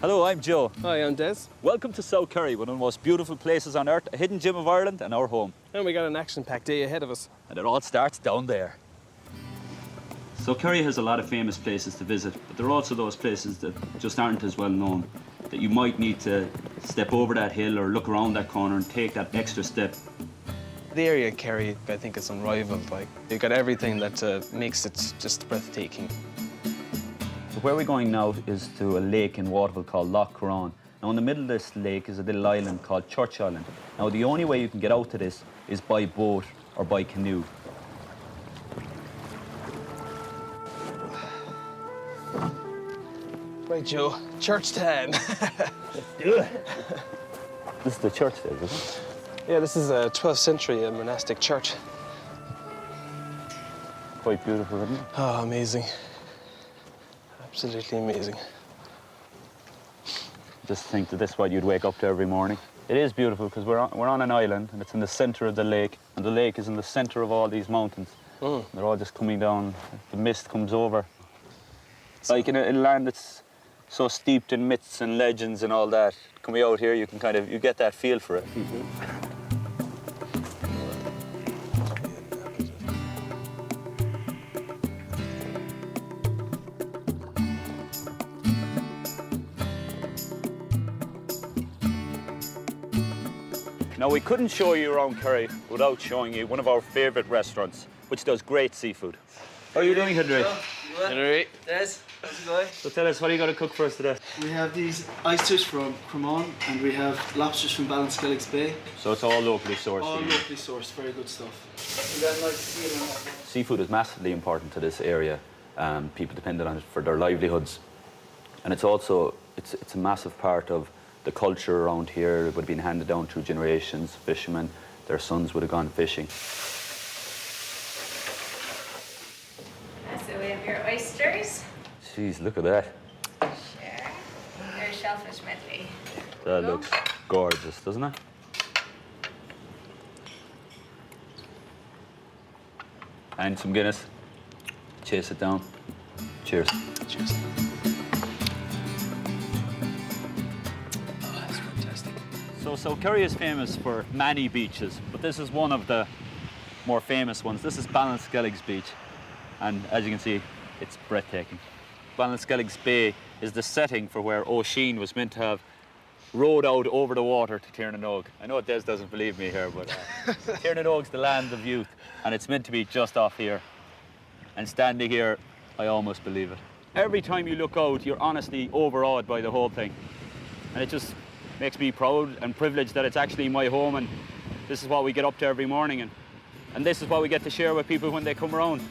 Hello, I'm Joe. Hi, I'm Des. Welcome to South Kerry, one of the most beautiful places on earth, a hidden gem of Ireland and our home. And we got an action-packed day ahead of us. And it all starts down there. So Kerry has a lot of famous places to visit, but there are also those places that just aren't as well known, that you might need to step over that hill or look around that corner and take that extra step. The area of Kerry, I think, is unrivaled. Like, you've got everything that makes it just breathtaking. So where we're going now is to a lake in Waterville called Lough Corrán. Now in the middle of this lake is a little island called Church Island. Now the only way you can get out to this is by boat or by canoe. Right, Joe. Church time. Let's do it. This is the church there, isn't it? Yeah, this is a 12th century monastic church. Quite beautiful, isn't it? Oh, amazing. Absolutely amazing. Just think that this is what you'd wake up to every morning. It is beautiful because we're on an island and it's in the centre of the lake, and the lake is in the centre of all these mountains. They're all just coming down. The mist comes over. Like in a land that's so steeped in myths and legends and all that, coming out here, you get that feel for it. Now, we couldn't show you around Kerry without showing you one of our favourite restaurants, which does great seafood. How are you doing, Henry? Henry. Des, how's it going? So tell us, what are you going to cook for us today? We have these oysters from Cremon and we have lobsters from Ballinskelligs Bay. So it's all locally sourced? All locally sourced, very good stuff. We got a nice seal on that. Seafood is massively important to this area. People depend on it for their livelihoods. And it's also, it's a massive part of the culture around here. It would have been handed down through generations. Fishermen, their sons would have gone fishing. So we have your oysters. Jeez, look at that. Sure. Your shellfish medley. That looks gorgeous, doesn't it? And some Guinness. Chase it down. Cheers. Cheers. Oh, that's fantastic. So Kerry is famous for many beaches, but this is one of the more famous ones. This is Ballinskelligs Beach, and as you can see, it's breathtaking. Ballinskelligs Bay is the setting for where O'Sheen was meant to have rowed out over the water to Tiernanog. I know Des doesn't believe me here, but Tiernanog's the land of youth, and it's meant to be just off here. And standing here, I almost believe it. Every time you look out, you're honestly overawed by the whole thing. And it just makes me proud and privileged that it's actually my home, and this is what we get up to every morning, and this is what we get to share with people when they come around.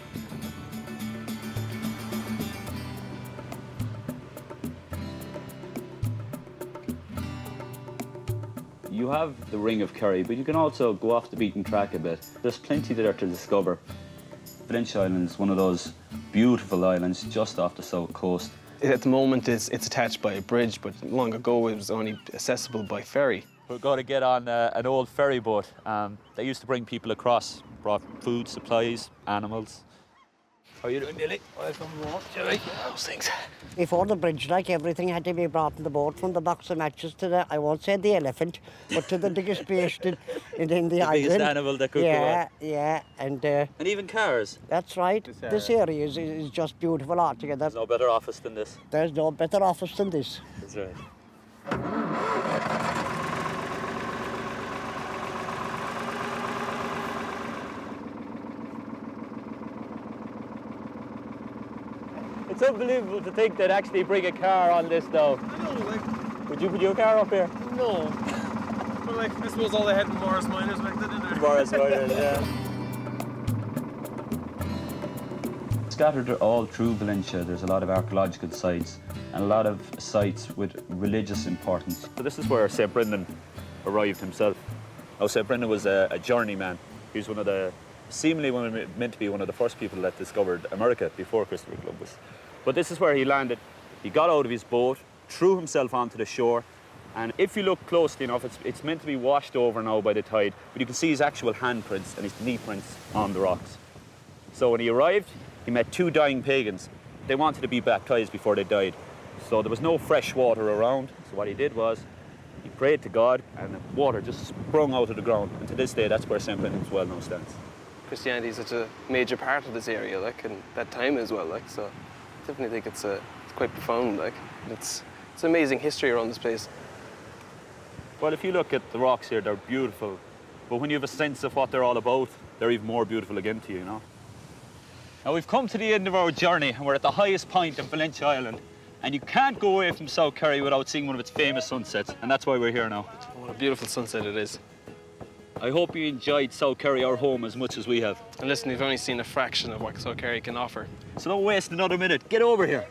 You have the Ring of Kerry, but you can also go off the beaten track a bit. There's plenty there to discover. Flint Island is one of those beautiful islands just off the south coast. At the moment, it's attached by a bridge, but long ago it was only accessible by ferry. We're going to get on an old ferry boat. They used to bring people across, brought food, supplies, animals. How are you doing, Billy? Welcome home, Jerry. Those things. Before the bridge, like everything had to be brought in the boat, from the box of matches to the, I won't say the elephant, but to the biggest beast in the island. Biggest animal that could go on. Yeah, and even cars. that's right. This area is just beautiful altogether. There's no better office than this. There's no better office than this. That's right. It's unbelievable to think they'd actually bring a car on this now. I know, like, Would you put your car up here? no. But like, I suppose all they had in Morris Miners back then, didn't they? Morris Miners, yeah. Scattered all through Valentia, there's a lot of archaeological sites and a lot of sites with religious importance. So this is where St. Brendan arrived himself. Now, St. Brendan was a journeyman. He was seemingly meant to be one of the first people that discovered America before Christopher Columbus. But this is where he landed. He got out of his boat, threw himself onto the shore, and if you look closely enough, it's meant to be washed over now by the tide, but you can see his actual handprints and his knee prints on the rocks. So when he arrived, he met two dying pagans. They wanted to be baptized before they died. So there was no fresh water around. So what he did was he prayed to God and the water just sprung out of the ground. And to this day, that's where St. Brendan's well now stands. Christianity is such a major part of this area, like, and that time as well, like, so I definitely think it's quite profound, like. It's amazing history around this place. Well, if you look at the rocks here, they're beautiful. But when you have a sense of what they're all about, they're even more beautiful again to you, you know? Now, we've come to the end of our journey, and we're at the highest point of Valencia Island. And you can't go away from South Kerry without seeing one of its famous sunsets, and that's why we're here now. Oh, what a beautiful sunset it is. I hope you enjoyed South Kerry, our home, as much as we have. And listen, we've only seen a fraction of what Kerry can offer. So don't waste another minute. Get over here.